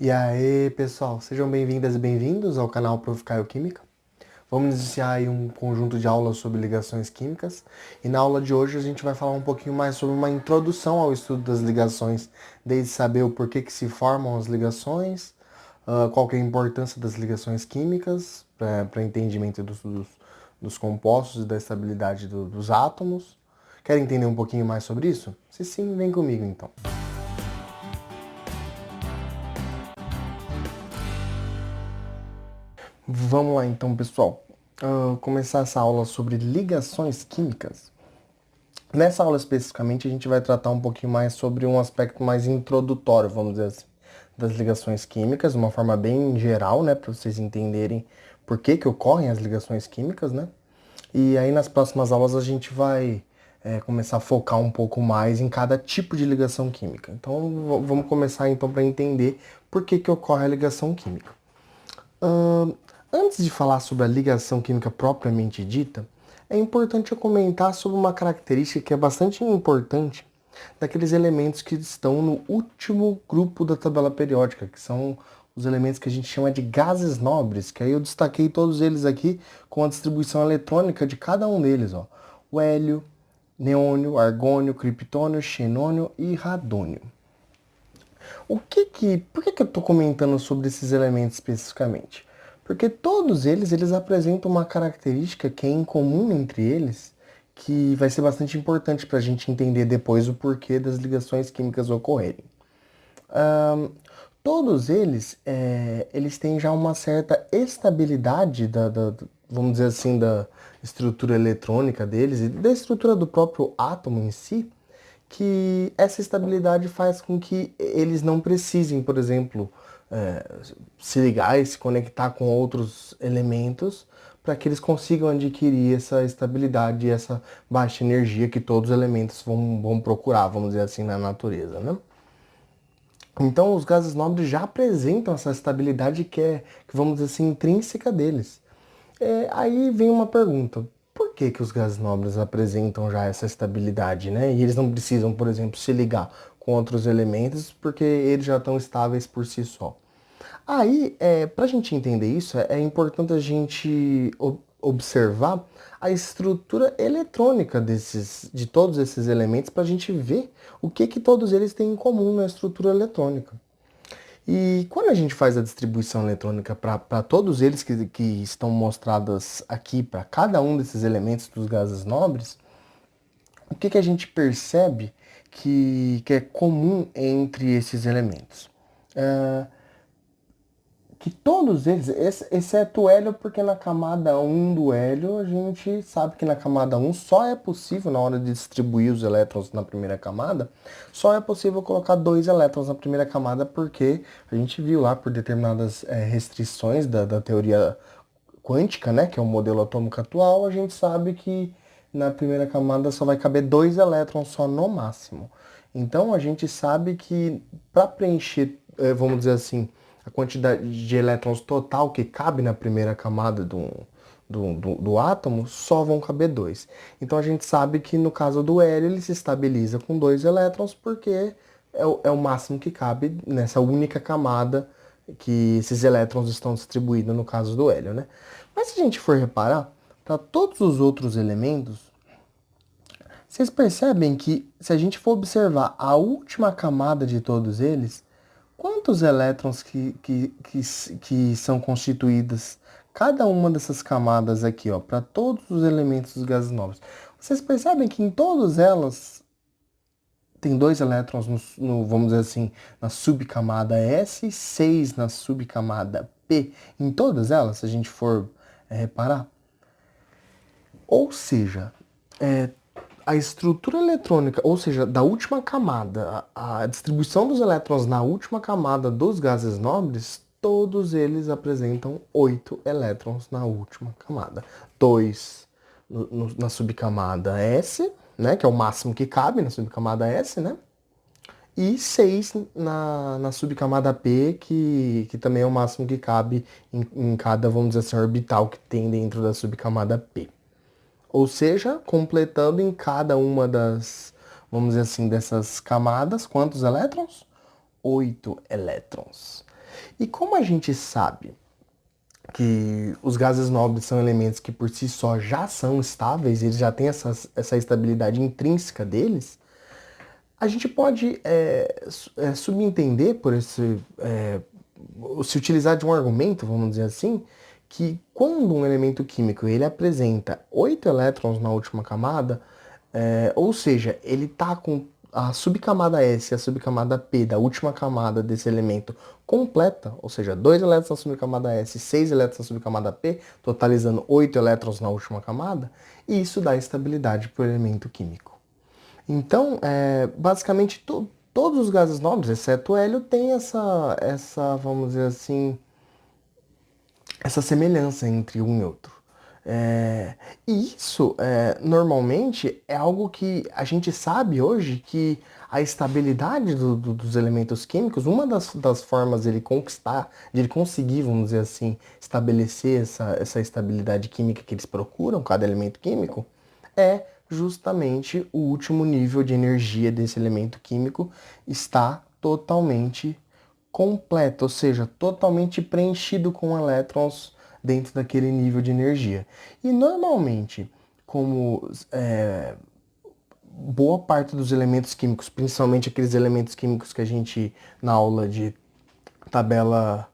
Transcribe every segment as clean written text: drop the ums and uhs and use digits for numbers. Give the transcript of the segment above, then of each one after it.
E aí, pessoal, sejam bem-vindas e bem-vindos ao canal Prof. Caio Química. Vamos iniciar aí um conjunto de aulas sobre ligações químicas. E na aula de hoje a gente vai falar um pouquinho mais sobre uma introdução ao estudo das ligações, desde saber o porquê que se formam as ligações, qual que é a importância das ligações químicas para entendimento dos compostos e da estabilidade dos átomos. Querem entender um pouquinho mais sobre isso? Se sim, vem comigo então. Vamos lá então, pessoal. Começar essa aula sobre ligações químicas. Nessa aula especificamente, a gente vai tratar um pouquinho mais sobre um aspecto mais introdutório, vamos dizer assim, das ligações químicas, de uma forma bem geral, né, para vocês entenderem por que ocorrem as ligações químicas, né? E aí nas próximas aulas a gente vai começar a focar um pouco mais em cada tipo de ligação química. Então vamos começar então para entender por que ocorre a ligação química. Antes de falar sobre a ligação química propriamente dita, é importante eu comentar sobre uma característica que é bastante importante daqueles elementos que estão no último grupo da tabela periódica, que são os elementos que a gente chama de gases nobres, que aí eu destaquei todos eles aqui com a distribuição eletrônica de cada um deles, ó. O hélio, neônio, argônio, criptônio, xenônio e radônio. Por que eu estou comentando sobre esses elementos especificamente? Porque todos eles apresentam uma característica que é incomum entre eles, que vai ser bastante importante para a gente entender depois o porquê das ligações químicas ocorrerem. Todos eles têm já uma certa estabilidade vamos dizer assim, da estrutura eletrônica deles e da estrutura do próprio átomo em si, que essa estabilidade faz com que eles não precisem, por exemplo, se ligar e se conectar com outros elementos para que eles consigam adquirir essa estabilidade e essa baixa energia que todos os elementos vão procurar, vamos dizer assim, na natureza, né? Então, os gases nobres já apresentam essa estabilidade que vamos dizer assim, intrínseca deles. Aí vem uma pergunta: por que os gases nobres apresentam já essa estabilidade, né? E eles não precisam, por exemplo, se ligar com outros elementos porque eles já estão estáveis por si só. Aí, para a gente entender isso, é importante a gente observar a estrutura eletrônica de todos esses elementos para a gente ver o que todos eles têm em comum na estrutura eletrônica. E quando a gente faz a distribuição eletrônica para todos eles que estão mostrados aqui, para cada um desses elementos dos gases nobres, o que a gente percebe que é comum entre esses elementos? Que todos eles, exceto o hélio, porque na camada 1 do hélio, a gente sabe que na camada 1 só é possível, na hora de distribuir os elétrons na primeira camada, só é possível colocar 2 elétrons na primeira camada, porque a gente viu lá por determinadas restrições da teoria quântica, né, que é o modelo atômico atual, a gente sabe que na primeira camada só vai caber 2 elétrons só no máximo. Então a gente sabe que para preencher, vamos dizer assim, a quantidade de elétrons total que cabe na primeira camada do átomo, só vão caber 2. Então a gente sabe que no caso do hélio ele se estabiliza com 2 elétrons porque é o máximo que cabe nessa única camada que esses elétrons estão distribuídos no caso do hélio, né? Mas se a gente for reparar, para todos os outros elementos, vocês percebem que se a gente for observar a última camada de todos eles, quantos elétrons que são constituídas cada uma dessas camadas aqui, ó, para todos os elementos dos gases nobres? Vocês percebem que em todas elas tem 2 elétrons vamos dizer assim, na subcamada S e 6 na subcamada P. Em todas elas, se a gente for reparar. Ou seja, a estrutura eletrônica, ou seja, da última camada, a distribuição dos elétrons na última camada dos gases nobres, todos eles apresentam 8 elétrons na última camada. 2 na subcamada S, né, que é o máximo que cabe na subcamada S, né? E 6 na subcamada P, que também é o máximo que cabe em cada, vamos dizer assim, orbital que tem dentro da subcamada P. Ou seja, completando em cada uma vamos dizer assim, dessas camadas, quantos elétrons? 8 elétrons. E como a gente sabe que os gases nobres são elementos que por si só já são estáveis, eles já têm essa estabilidade intrínseca deles, a gente pode subentender por se utilizar de um argumento, vamos dizer assim, que quando um elemento químico ele apresenta 8 elétrons na última camada, ou seja, ele está com a subcamada S e a subcamada P da última camada desse elemento completa, ou seja, 2 elétrons na subcamada S e 6 elétrons na subcamada P, totalizando 8 elétrons na última camada, e isso dá estabilidade para o elemento químico. Então, basicamente, todos os gases nobres, exceto o hélio, têm vamos dizer assim, essa semelhança entre um e outro. E isso, normalmente, é algo que a gente sabe hoje que a estabilidade dos elementos químicos, uma das formas de ele conseguir, vamos dizer assim, estabelecer essa estabilidade química que eles procuram, cada elemento químico, é justamente o último nível de energia desse elemento químico está totalmente completo, ou seja, totalmente preenchido com elétrons dentro daquele nível de energia. E normalmente, como boa parte dos elementos químicos, principalmente aqueles elementos químicos que a gente, na aula de tabela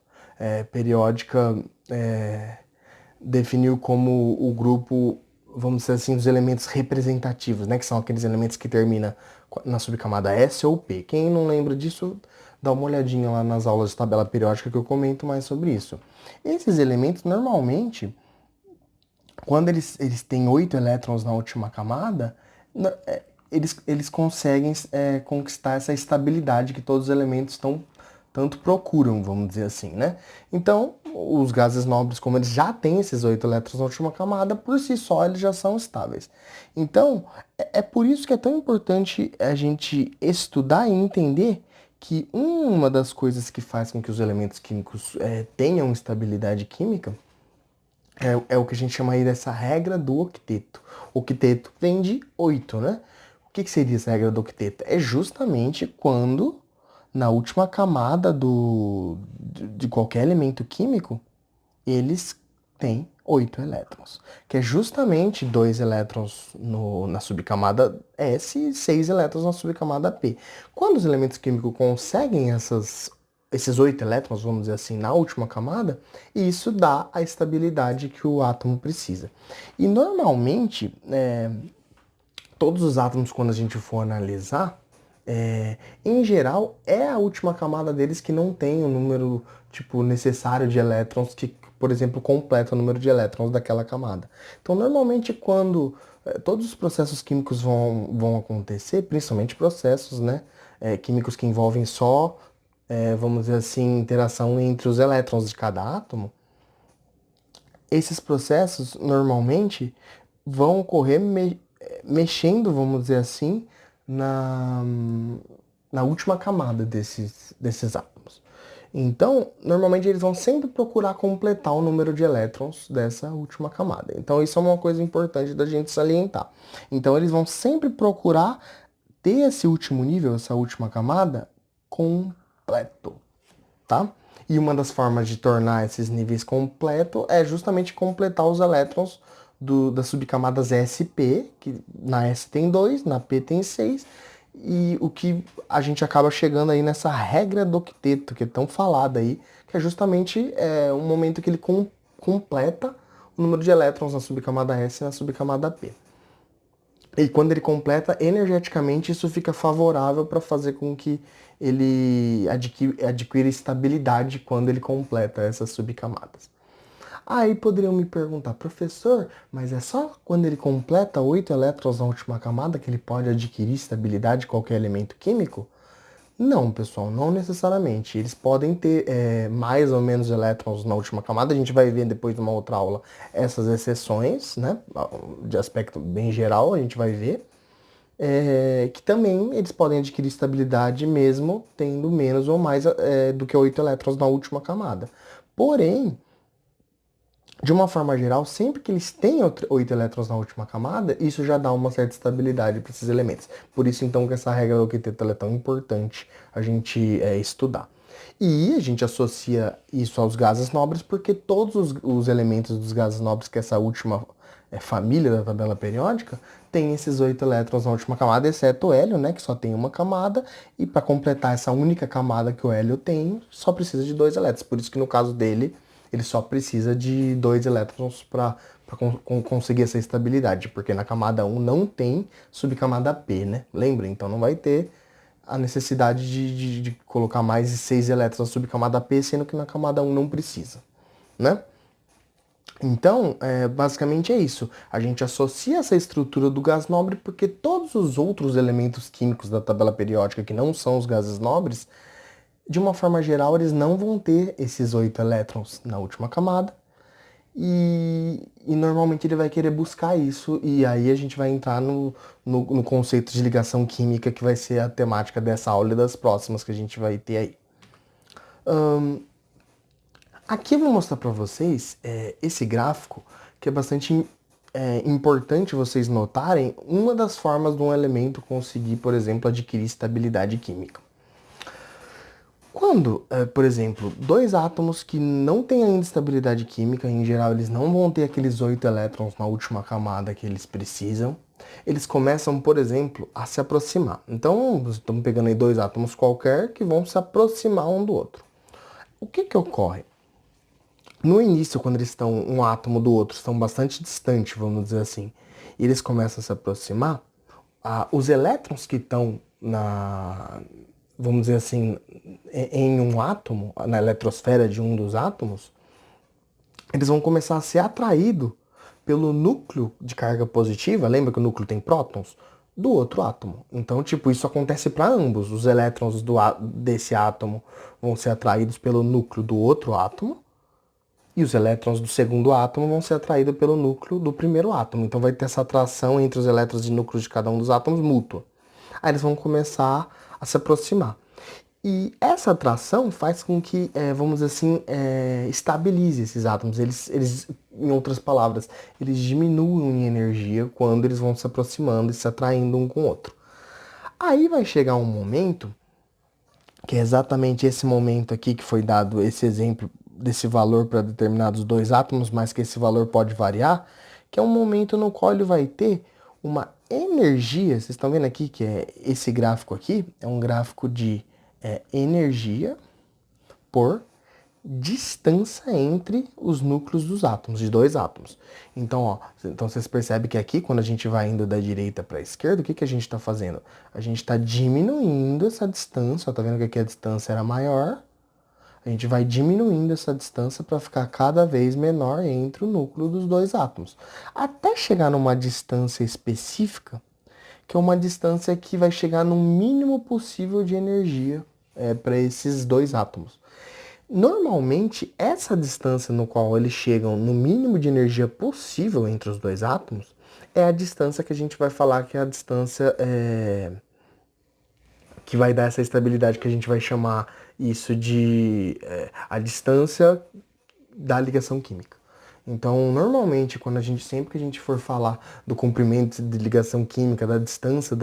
periódica, definiu como o grupo, vamos dizer assim, dos elementos representativos, né? Que são aqueles elementos que terminam na subcamada S ou P. Quem não lembra disso, dá uma olhadinha lá nas aulas de tabela periódica que eu comento mais sobre isso. Esses elementos, normalmente, quando eles têm 8 elétrons na última camada, eles conseguem conquistar essa estabilidade que todos os elementos tanto procuram, vamos dizer assim, né? Então, os gases nobres, como eles já têm esses 8 elétrons na última camada, por si só eles já são estáveis. Então, é por isso que é tão importante a gente estudar e entender que uma das coisas que faz com que os elementos químicos tenham estabilidade química é o que a gente chama aí dessa regra do octeto. O octeto vem de 8, né? O que seria essa regra do octeto? É justamente quando, na última camada de qualquer elemento químico, eles têm 8 elétrons. Que é justamente 2 elétrons na subcamada S e 6 elétrons na subcamada P. Quando os elementos químicos conseguem esses 8 elétrons, vamos dizer assim, na última camada, isso dá a estabilidade que o átomo precisa. E normalmente, todos os átomos, quando a gente for analisar, em geral, é a última camada deles que não tem o número necessário de elétrons que, por exemplo, completa o número de elétrons daquela camada. Então, normalmente, quando todos os processos químicos vão acontecer, principalmente processos, né, químicos que envolvem só vamos dizer assim, interação entre os elétrons de cada átomo, esses processos normalmente vão ocorrer mexendo, vamos dizer assim, na, na última camada desses átomos. Então, normalmente eles vão sempre procurar completar o número de elétrons dessa última camada. Então, isso é uma coisa importante da gente salientar. Então, eles vão sempre procurar ter esse último nível, essa última camada, completo, tá? E uma das formas de tornar esses níveis completos é justamente completar os elétrons das subcamadas S e P, que na S tem 2, na P tem 6, e o que a gente acaba chegando aí nessa regra do octeto, que é tão falada aí, que é justamente um momento que ele completa o número de elétrons na subcamada S e na subcamada P. E quando ele completa, energeticamente, isso fica favorável para fazer com que ele adquira estabilidade quando ele completa essas subcamadas. Aí poderiam me perguntar, professor, mas é só quando ele completa 8 elétrons na última camada que ele pode adquirir estabilidade de qualquer elemento químico? Não, pessoal, não necessariamente. Eles podem ter mais ou menos elétrons na última camada. A gente vai ver depois de uma outra aula essas exceções, né? De aspecto bem geral, a gente vai ver. Que também eles podem adquirir estabilidade mesmo tendo menos ou mais do que 8 elétrons na última camada. Porém, de uma forma geral, sempre que eles têm 8 elétrons na última camada, isso já dá uma certa estabilidade para esses elementos. Por isso, então, que essa regra do octeto é tão importante a gente estudar. E a gente associa isso aos gases nobres porque todos os elementos dos gases nobres, que essa última família da tabela periódica, tem esses 8 elétrons na última camada, exceto o hélio, né, que só tem uma camada, e para completar essa única camada que o hélio tem, só precisa de 2 elétrons. Por isso que no caso dele, ele só precisa de 2 elétrons para conseguir essa estabilidade, porque na camada 1 não tem subcamada P, né? Lembra? Então não vai ter a necessidade de colocar mais de 6 elétrons na subcamada P, sendo que na camada 1 não precisa, né? Então, basicamente é isso. A gente associa essa estrutura do gás nobre porque todos os outros elementos químicos da tabela periódica que não são os gases nobres, de uma forma geral, eles não vão ter esses 8 elétrons na última camada. E normalmente ele vai querer buscar isso, e aí a gente vai entrar no conceito de ligação química, que vai ser a temática dessa aula e das próximas que a gente vai ter aí. Aqui eu vou mostrar para vocês esse gráfico, que é bastante importante vocês notarem uma das formas de um elemento conseguir, por exemplo, adquirir estabilidade química. Quando, por exemplo, dois átomos que não têm ainda estabilidade química, em geral eles não vão ter aqueles 8 elétrons na última camada que eles precisam, eles começam, por exemplo, a se aproximar. Então, estamos pegando aí dois átomos qualquer que vão se aproximar um do outro. O que ocorre? No início, quando eles estão um átomo do outro, estão bastante distantes, vamos dizer assim, e eles começam a se aproximar, os elétrons que estão vamos dizer assim, em um átomo, na eletrosfera de um dos átomos, eles vão começar a ser atraídos pelo núcleo de carga positiva, lembra que o núcleo tem prótons? Do outro átomo. Então, tipo, isso acontece para ambos. Os elétrons desse átomo vão ser atraídos pelo núcleo do outro átomo, e os elétrons do segundo átomo vão ser atraídos pelo núcleo do primeiro átomo. Então vai ter essa atração entre os elétrons e núcleos de cada um dos átomos mútua. Aí eles vão começar a se aproximar. E essa atração faz com que, vamos dizer assim, estabilize esses átomos. Eles, em outras palavras, eles diminuem em energia quando eles vão se aproximando e se atraindo um com o outro. Aí vai chegar um momento, que é exatamente esse momento aqui que foi dado esse exemplo desse valor para determinados dois átomos, mas que esse valor pode variar, que é um momento no qual ele vai ter uma energia. Vocês estão vendo aqui que esse gráfico aqui é um gráfico de energia por distância entre os núcleos dos átomos, de dois átomos. Então, então vocês percebem que aqui, quando a gente vai indo da direita para a esquerda, o que a gente está fazendo? A gente está diminuindo essa distância. Ó, tá vendo que aqui a distância era maior? A gente vai diminuindo essa distância para ficar cada vez menor entre o núcleo dos dois átomos, até chegar numa distância específica, que é uma distância que vai chegar no mínimo possível de energia para esses dois átomos. Normalmente, essa distância no qual eles chegam no mínimo de energia possível entre os dois átomos é a distância que a gente vai falar que é a distância que vai dar essa estabilidade, que a gente vai chamar isso de a distância da ligação química. Então, normalmente, sempre que a gente for falar do comprimento de ligação química, da distância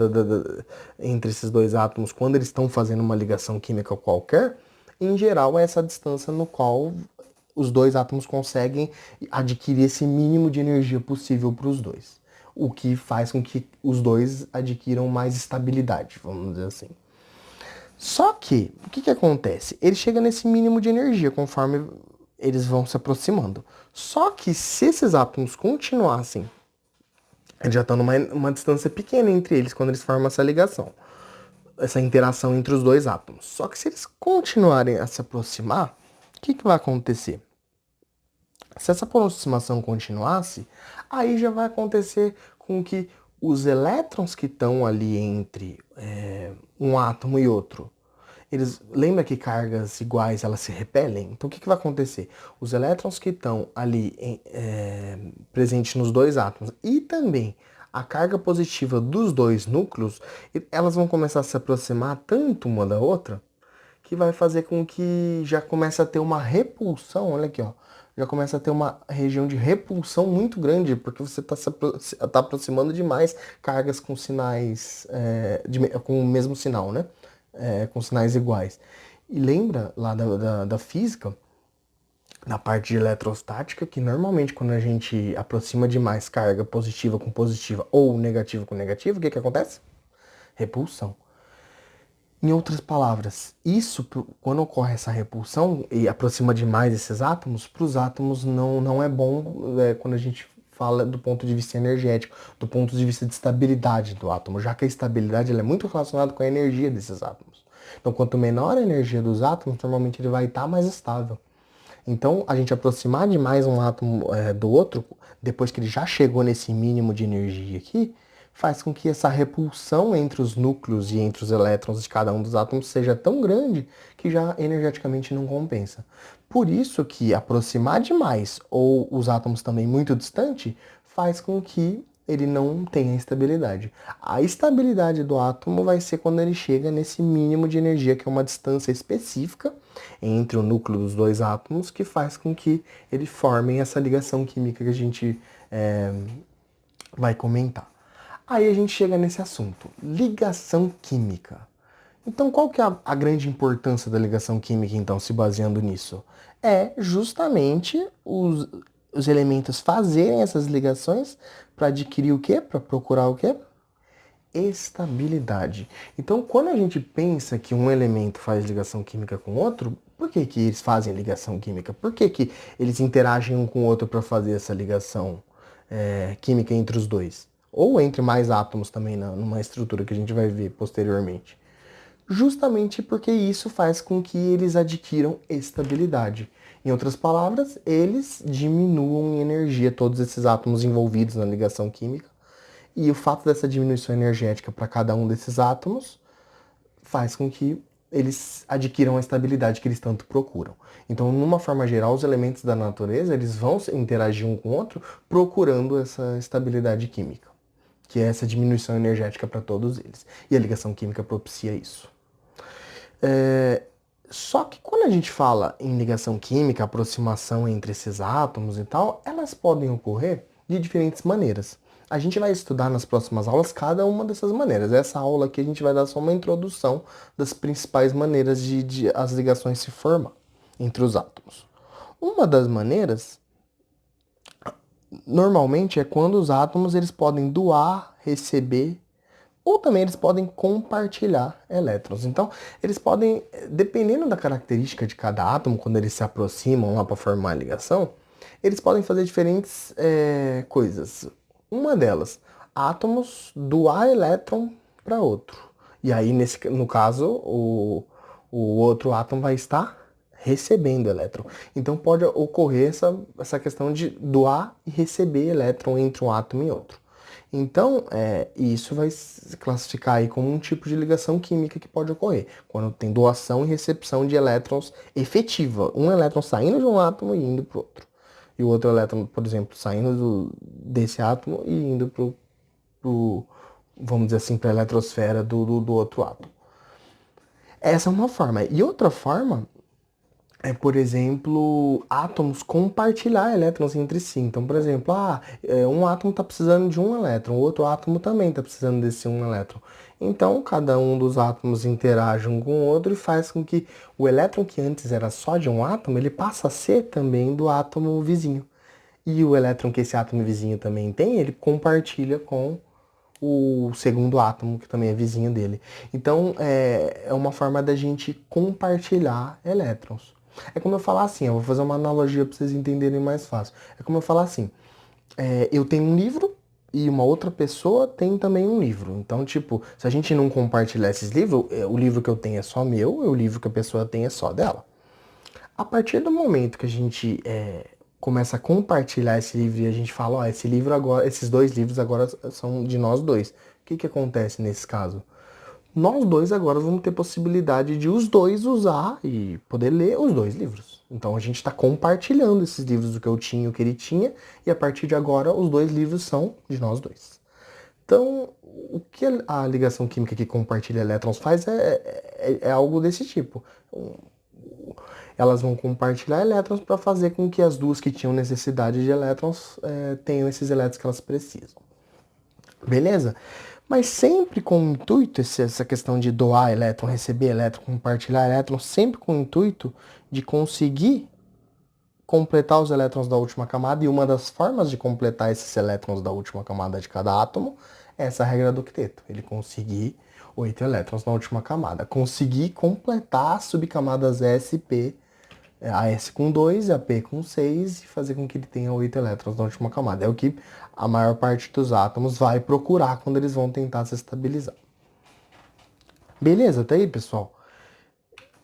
entre esses dois átomos, quando eles estão fazendo uma ligação química qualquer, em geral é essa distância no qual os dois átomos conseguem adquirir esse mínimo de energia possível para os dois. O que faz com que os dois adquiram mais estabilidade, vamos dizer assim. Só que, o que acontece? Ele chega nesse mínimo de energia conforme eles vão se aproximando. Só que se esses átomos continuassem, eles já estão numa distância pequena entre eles quando eles formam essa ligação, essa interação entre os dois átomos. Só que se eles continuarem a se aproximar, o que vai acontecer? Se essa aproximação continuasse, aí já vai acontecer com que os elétrons que estão ali entre um átomo e outro, lembra que cargas iguais elas se repelem? Então o que vai acontecer? Os elétrons que estão ali presentes nos dois átomos e também a carga positiva dos dois núcleos, elas vão começar a se aproximar tanto uma da outra que vai fazer com que já comece a ter uma repulsão, olha aqui, ó, já começa a ter uma região de repulsão muito grande, porque você está aproximando demais cargas com sinais, com o mesmo sinal, né? Com sinais iguais. E lembra lá da física, na parte de eletrostática, que normalmente quando a gente aproxima demais carga positiva com positiva ou negativa com negativa, o que acontece? Repulsão. Em outras palavras, quando ocorre essa repulsão e aproxima demais esses átomos, para os átomos não é bom quando a gente fala do ponto de vista energético, do ponto de vista de estabilidade do átomo, já que a estabilidade ela é muito relacionada com a energia desses átomos. Então, quanto menor a energia dos átomos, normalmente ele vai estar mais estável. Então, a gente aproximar demais um átomo do outro, depois que ele já chegou nesse mínimo de energia aqui, faz com que essa repulsão entre os núcleos e entre os elétrons de cada um dos átomos seja tão grande que já energeticamente não compensa. Por isso que aproximar demais ou os átomos também muito distante faz com que ele não tenha estabilidade. A estabilidade do átomo vai ser quando ele chega nesse mínimo de energia, que é uma distância específica entre o núcleo dos dois átomos, que faz com que eles formem essa ligação química que a gente vai comentar. Aí a gente chega nesse assunto, ligação química. Então, qual que é a grande importância da ligação química, então, se baseando nisso? É justamente os elementos fazerem essas ligações para adquirir o quê? Para procurar o quê? Estabilidade. Então, quando a gente pensa que um elemento faz ligação química com outro, por que que eles fazem ligação química? Por que que eles interagem um com o outro para fazer essa ligação química entre os dois? Ou entre mais átomos também, numa estrutura que a gente vai ver posteriormente. Justamente porque isso faz com que eles adquiram estabilidade. Em outras palavras, eles diminuam em energia todos esses átomos envolvidos na ligação química. E o fato dessa diminuição energética para cada um desses átomos faz com que eles adquiram a estabilidade que eles tanto procuram. Então, numa forma geral, os elementos da natureza eles vão interagir um com o outro procurando essa estabilidade química, que é essa diminuição energética para todos eles. E a ligação química propicia isso. Só que quando a gente fala em ligação química, aproximação entre esses átomos e tal, elas podem ocorrer de diferentes maneiras. A gente vai estudar nas próximas aulas cada uma dessas maneiras. Essa aula aqui a gente vai dar só uma introdução das principais maneiras de as ligações se formar entre os átomos. Uma das maneiras, normalmente, é quando os átomos eles podem doar, receber ou também eles podem compartilhar elétrons. Então, eles podem, dependendo da característica de cada átomo, quando eles se aproximam lá para formar a ligação, eles podem fazer diferentes coisas. Uma delas, átomos doar elétron para outro. E aí, no caso, o outro átomo vai estar recebendo elétron. Então, pode ocorrer essa questão de doar e receber elétron entre um átomo e outro. Então, isso vai se classificar aí como um tipo de ligação química que pode ocorrer, quando tem doação e recepção de elétrons efetiva. Um elétron saindo de um átomo e indo para o outro. E o outro elétron, por exemplo, saindo desse átomo e indo para vamos dizer assim, para a eletrosfera do outro átomo. Essa é uma forma. E outra forma por exemplo, átomos compartilhar elétrons entre si. Então, por exemplo, um átomo está precisando de um elétron, o outro átomo também está precisando desse um elétron. Então, cada um dos átomos interage um com o outro e faz com que o elétron que antes era só de um átomo, ele passa a ser também do átomo vizinho. E o elétron que esse átomo vizinho também tem, ele compartilha com o segundo átomo, que também é vizinho dele. Então, é uma forma da gente compartilhar elétrons. É como eu falar assim, eu vou fazer uma analogia para vocês entenderem mais fácil. É como eu falar assim, eu tenho um livro e uma outra pessoa tem também um livro. Então, tipo, se a gente não compartilhar esses livros, o livro que eu tenho é só meu e o livro que a pessoa tem é só dela. A partir do momento que a gente começa a compartilhar esse livro e a gente fala, ó, esse livro agora, esses dois livros agora são de nós dois. O que que acontece nesse caso? Nós dois agora vamos ter possibilidade de os dois usar e poder ler os dois livros. Então a gente está compartilhando esses livros do que eu tinha e o que ele tinha, e a partir de agora os dois livros são de nós dois. Então, o que a ligação química que compartilha elétrons faz é algo desse tipo. Elas vão compartilhar elétrons para fazer com que as duas que tinham necessidade de elétrons tenham esses elétrons que elas precisam. Beleza? Mas sempre com o intuito, essa questão de doar elétron, receber elétron, compartilhar elétron, sempre com o intuito de conseguir completar os elétrons da última camada, e uma das formas de completar esses elétrons da última camada de cada átomo é essa regra do octeto, ele conseguir 8 elétrons na última camada, conseguir completar as subcamadas S e P, a S com 2 e a P com 6, e fazer com que ele tenha 8 elétrons na última camada. É o que a maior parte dos átomos vai procurar quando eles vão tentar se estabilizar. Beleza, tá aí, pessoal?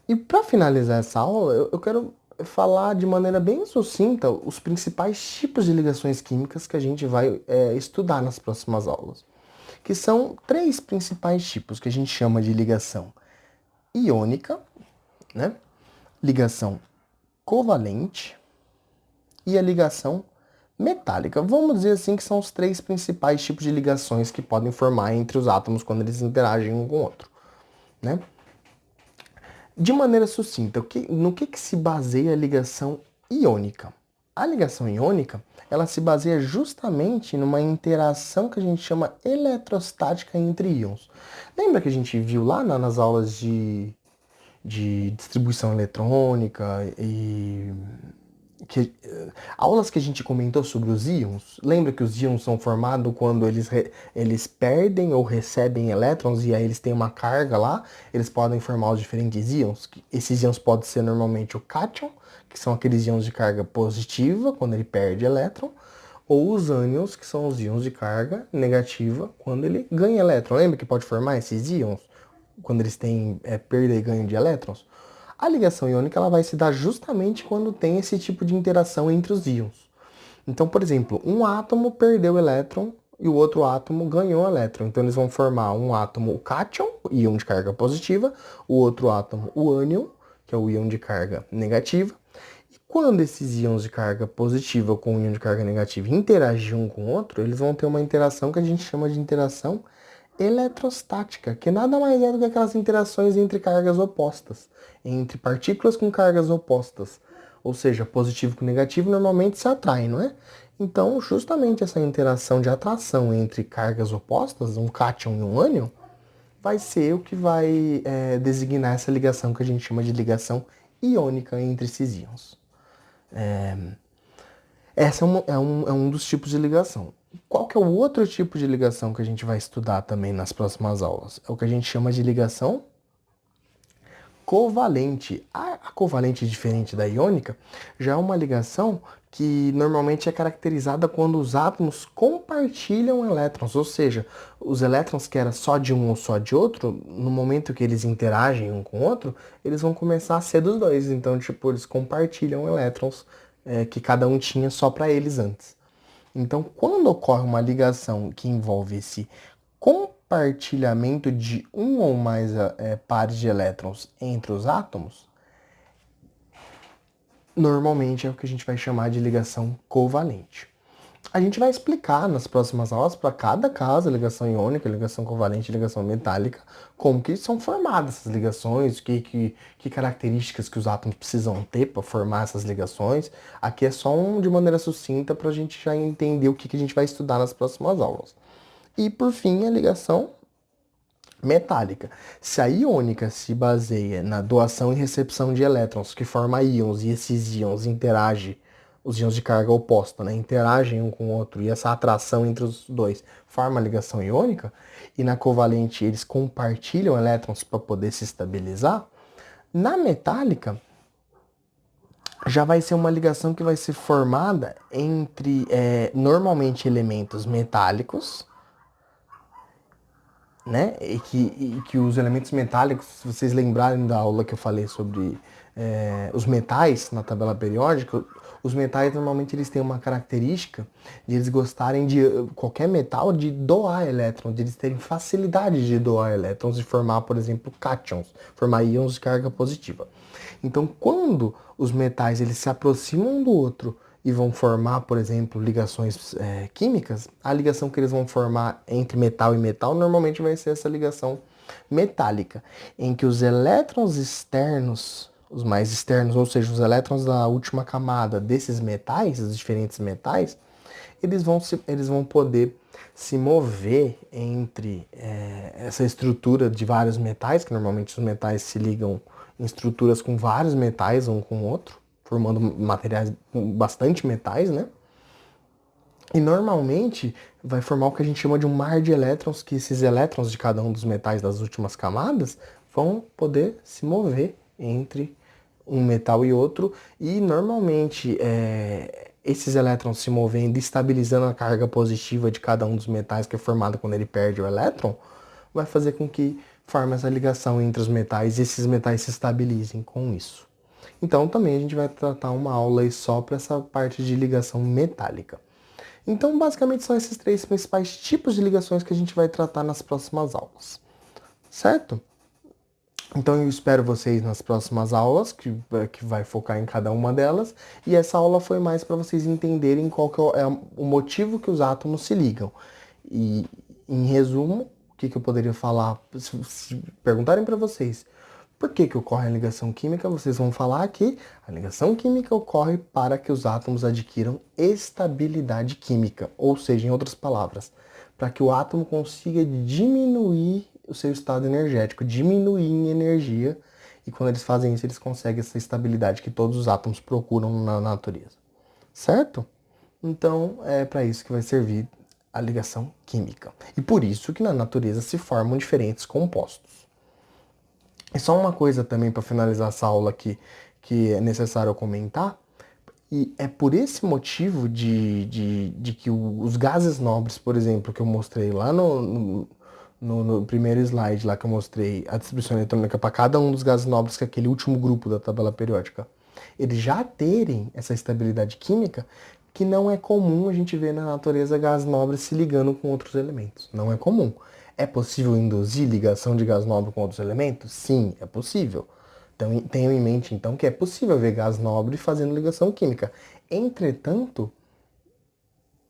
E para finalizar essa aula, eu quero falar de maneira bem sucinta os principais tipos de ligações químicas que a gente vai estudar nas próximas aulas. Que são três principais tipos que a gente chama de ligação iônica, né? Ligação covalente e a ligação metálica. Vamos dizer assim que são os três principais tipos de ligações que podem formar entre os átomos quando eles interagem um com o outro, né? De maneira sucinta, no que se baseia a ligação iônica? A ligação iônica, ela se baseia justamente numa interação que a gente chama eletrostática entre íons. Lembra que a gente viu lá nas aulas de distribuição eletrônica e aulas que a gente comentou sobre os íons? Lembra que os íons são formados quando eles perdem ou recebem elétrons e aí eles têm uma carga lá, eles podem formar os diferentes íons. Esses íons podem ser normalmente o cátion, que são aqueles íons de carga positiva quando ele perde elétron, ou os ânions, que são os íons de carga negativa quando ele ganha elétron. Lembra que pode formar esses íons quando eles têm perda e ganho de elétrons? A ligação iônica ela vai se dar justamente quando tem esse tipo de interação entre os íons. Então, por exemplo, um átomo perdeu elétron e o outro átomo ganhou elétron. Então, eles vão formar um átomo, o cátion, íon de carga positiva, o outro átomo, o ânion, que é o íon de carga negativa. E quando esses íons de carga positiva com o íon de carga negativa interagem um com o outro, eles vão ter uma interação que a gente chama de interação eletrostática, que nada mais é do que aquelas interações entre cargas opostas, entre partículas com cargas opostas. Ou seja, positivo com negativo normalmente se atraem, não é? Então, justamente essa interação de atração entre cargas opostas, um cátion e um ânion, vai ser o que vai designar essa ligação que a gente chama de ligação iônica entre esses íons. Essa é um dos tipos de ligação. Qual que é o outro tipo de ligação que a gente vai estudar também nas próximas aulas? É o que a gente chama de ligação covalente. A covalente, diferente da iônica, já é uma ligação que normalmente é caracterizada quando os átomos compartilham elétrons, ou seja, os elétrons que era só de um ou só de outro, no momento que eles interagem um com o outro, eles vão começar a ser dos dois. Então, tipo, eles compartilham elétrons que cada um tinha só para eles antes. Então, quando ocorre uma ligação que envolve esse compartilhamento de um ou mais pares de elétrons entre os átomos, normalmente é o que a gente vai chamar de ligação covalente. A gente vai explicar nas próximas aulas para cada caso, ligação iônica, ligação covalente, ligação metálica, como que são formadas essas ligações, que características que os átomos precisam ter para formar essas ligações. Aqui é só de maneira sucinta para a gente já entender o que a gente vai estudar nas próximas aulas. E por fim, a ligação metálica. Se a iônica se baseia na doação e recepção de elétrons, que forma íons, e esses íons interagem, os íons de carga oposta, né, interagem um com o outro, e essa atração entre os dois forma a ligação iônica, e na covalente eles compartilham elétrons para poder se estabilizar, na metálica já vai ser uma ligação que vai ser formada entre, normalmente, elementos metálicos, né? E que os elementos metálicos, se vocês lembrarem da aula que eu falei sobre os metais na tabela periódica, os metais normalmente eles têm uma característica de eles gostarem de qualquer metal de doar elétrons, de eles terem facilidade de doar elétrons e formar, por exemplo, cátions, formar íons de carga positiva. Então, quando os metais eles se aproximam um do outro e vão formar, por exemplo, ligações químicas, a ligação que eles vão formar entre metal e metal normalmente vai ser essa ligação metálica, em que os elétrons externos, os mais externos, ou seja, os elétrons da última camada desses metais, os diferentes metais, eles vão poder se mover entre essa estrutura de vários metais, que normalmente os metais se ligam em estruturas com vários metais um com o outro, formando materiais com bastante metais, né? E normalmente vai formar o que a gente chama de um mar de elétrons, que esses elétrons de cada um dos metais das últimas camadas vão poder se mover entre um metal e outro, e normalmente esses elétrons se movendo, estabilizando a carga positiva de cada um dos metais que é formada quando ele perde o elétron, vai fazer com que forme essa ligação entre os metais e esses metais se estabilizem com isso. Então também a gente vai tratar uma aula aí só para essa parte de ligação metálica. Então, basicamente, são esses três principais tipos de ligações que a gente vai tratar nas próximas aulas, certo? Então, eu espero vocês nas próximas aulas, que vai focar em cada uma delas, e essa aula foi mais para vocês entenderem qual que é o motivo que os átomos se ligam. E, em resumo, o que eu poderia falar? Se perguntarem para vocês por que ocorre a ligação química, vocês vão falar que a ligação química ocorre para que os átomos adquiram estabilidade química, ou seja, em outras palavras, para que o átomo consiga diminuir o seu estado energético, diminuir em energia, e quando eles fazem isso, eles conseguem essa estabilidade que todos os átomos procuram na natureza. Certo? Então, é para isso que vai servir a ligação química. E por isso que na natureza se formam diferentes compostos. E só uma coisa também para finalizar essa aula aqui que é necessário eu comentar, e é por esse motivo de que os gases nobres, por exemplo, que eu mostrei lá no primeiro slide, lá que eu mostrei a distribuição eletrônica para cada um dos gases nobres, que é aquele último grupo da tabela periódica, eles já terem essa estabilidade química, que não é comum a gente ver na natureza gases nobres se ligando com outros elementos. Não é comum. É possível induzir ligação de gás nobre com outros elementos? Sim, é possível. Então, tenham em mente, então, que é possível ver gás nobre fazendo ligação química. Entretanto,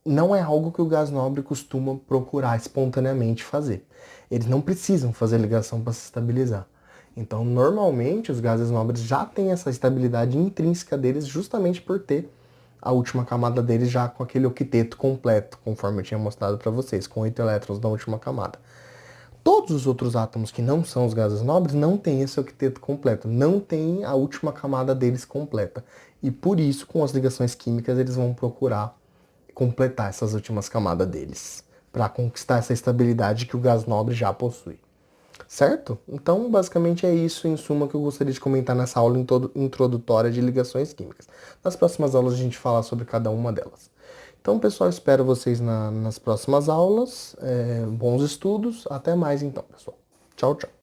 não é algo que o gás nobre costuma procurar espontaneamente fazer. Eles não precisam fazer ligação para se estabilizar. Então, normalmente, os gases nobres já têm essa estabilidade intrínseca deles justamente por ter a última camada deles já com aquele octeto completo, conforme eu tinha mostrado para vocês, com 8 elétrons na última camada. Todos os outros átomos que não são os gases nobres não têm esse octeto completo, não têm a última camada deles completa. E por isso, com as ligações químicas, eles vão procurar completar essas últimas camadas deles, para conquistar essa estabilidade que o gás nobre já possui. Certo? Então, basicamente é isso, em suma, que eu gostaria de comentar nessa aula introdutória de ligações químicas. Nas próximas aulas a gente fala sobre cada uma delas. Então, pessoal, espero vocês nas próximas aulas. Bons estudos. Até mais, então, pessoal. Tchau, tchau.